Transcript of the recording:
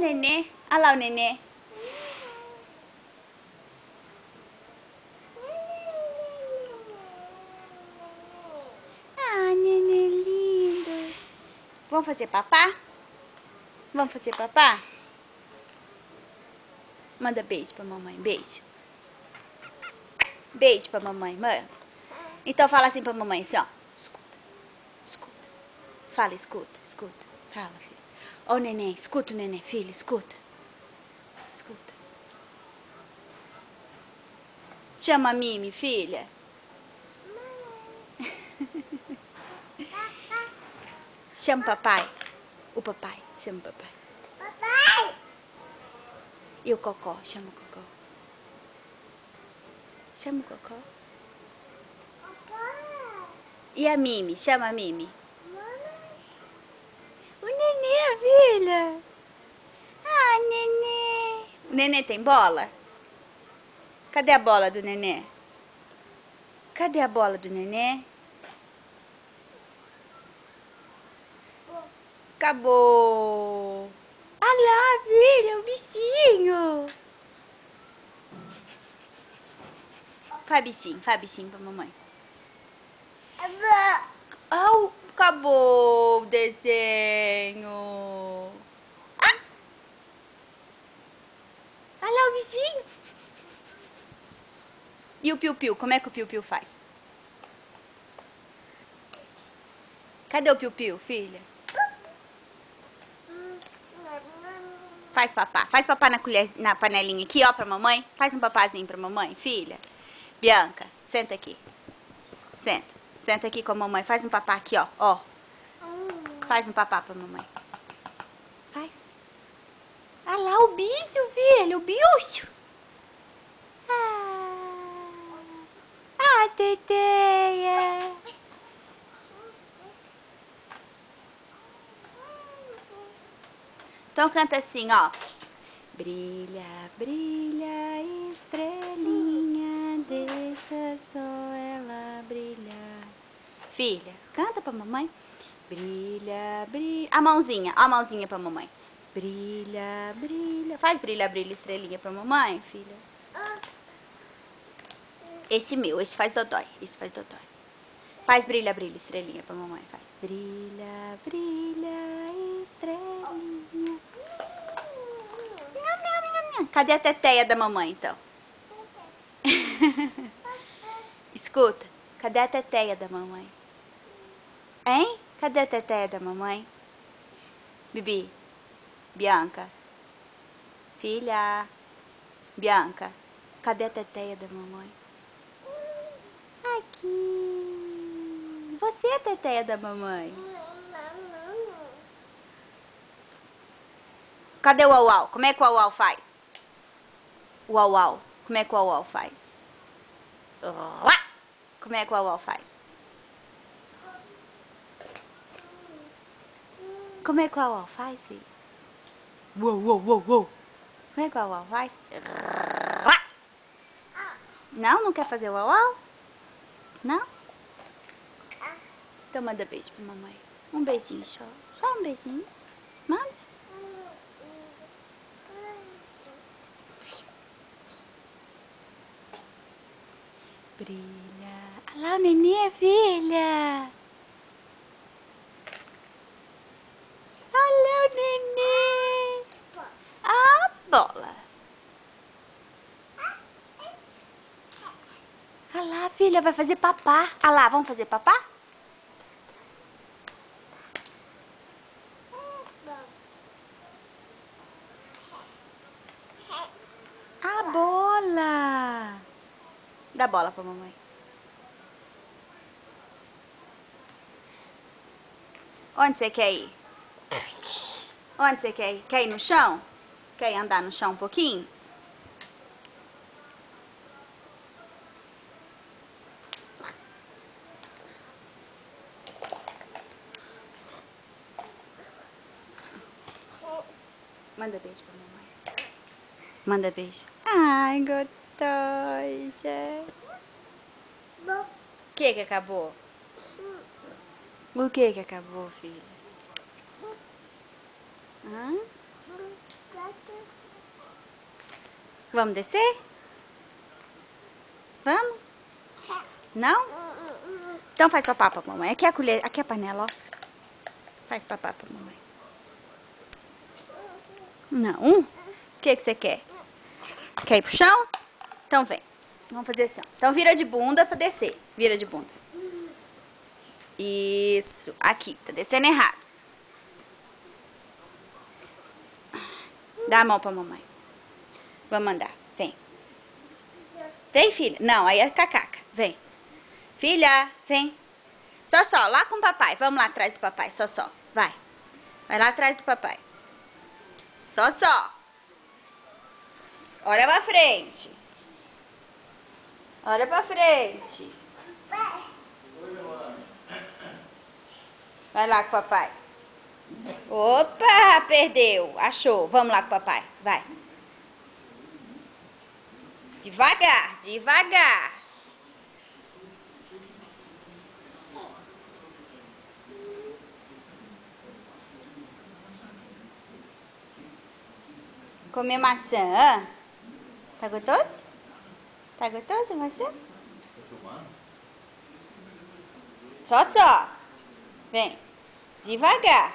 nenê. Olha lá o nenê. Ah, nenê lindo. Vamos fazer papá? Vamos fazer papá? Manda beijo pra mamãe, beijo. Beijo pra mamãe, mãe. Então fala assim pra mamãe, assim, ó. Escuta, escuta. Fala, escuta, escuta. Fala, filho. Ó o neném, escuta o neném, filho, escuta. Escuta. Chama a Mimi, filha. Chama o papai. O papai, chama o papai. Papai! E o Cocó, chama o Cocó. Chama o Cocó. E a Mimi, chama a Mimi. O nenê, filha. Ah, nenê. O nenê tem bola? Cadê a bola do nenê? Cadê a bola do nenê? Acabou. Olha lá, filha, o bichinho. Faz bichinho pra mamãe. Oh, acabou o desenho. Ah! Olha lá o bichinho. E o piu-piu? Como é que o piu-piu faz? Cadê o piu-piu, filha? Faz papá na colher, na panelinha aqui, ó, pra mamãe. Faz um papazinho pra mamãe, filha. Bianca, senta aqui. Senta. Senta aqui com a mamãe. Faz um papá aqui, ó. Ó. Faz um papá pra mamãe. Faz. Ah lá o bicho, filho. O bicho. Ah, teteia. Então canta assim, ó. Brilha, brilha, estrelinha, deixa só ela brilhar. Filha, canta pra mamãe. Brilha, brilha. A mãozinha pra mamãe. Brilha, brilha. Faz brilha, brilha, estrelinha pra mamãe, filha. Esse faz dodói. Esse faz dodói. Faz brilha, brilha, estrelinha pra mamãe. Faz. Brilha, brilha, estrelinha. Cadê a teteia da mamãe, então? Escuta, cadê a teteia da mamãe? Hein? Cadê a teteia da mamãe? Bibi, Bianca, filha, Bianca, cadê a teteia da mamãe? Aqui. Você é a teteia da mamãe? Cadê o uau-uau? Como é que o uau-uau faz? O uau-uau. Como é que o uau-uau faz? Como é que o uau-uau faz? Como é que o uau-uau faz, filho? Uou, uou, uou, uou. Como é que o uau-uau faz? Não? Não quer fazer o uau-uau? Não? Então manda beijo pra mamãe. Um beijinho só. Só um beijinho. Manda. Brilha. Olha lá o nenê, filha. Olha o nenê. A bola. Olha lá, filha, vai fazer papá. Olha lá, vamos fazer papá? A bola. Dá bola pra mamãe. Onde você quer ir? Onde você quer ir? Quer ir no chão? Quer ir andar no chão um pouquinho? Manda beijo pra mamãe. Manda beijo. Ai, gostosa. O que acabou? O que acabou, filha? Hã? Vamos descer? Vamos? Não? Então faz papá pra mamãe. Aqui é a colher, aqui é a panela, ó. Faz papá pra mamãe. Não? O que você quer? Quer ir pro chão? Então vem. Vamos fazer assim, ó. Então vira de bunda pra descer. Vira de bunda. Isso. Aqui, tá descendo errado. Dá a mão pra mamãe. Vamos andar. Vem. Vem, filha. Não, aí é cacaca. Vem. Filha, vem. Só, lá com o papai. Vamos lá atrás do papai. Só. Vai. Vai lá atrás do papai. Só. Olha pra frente. Olha pra frente. Vai lá com o papai. Opa, perdeu. Achou. Vamos lá com o papai. Vai. Devagar. Comer maçã. Tá gostoso? Tá gostoso maçã? Só. Vem. Devagar.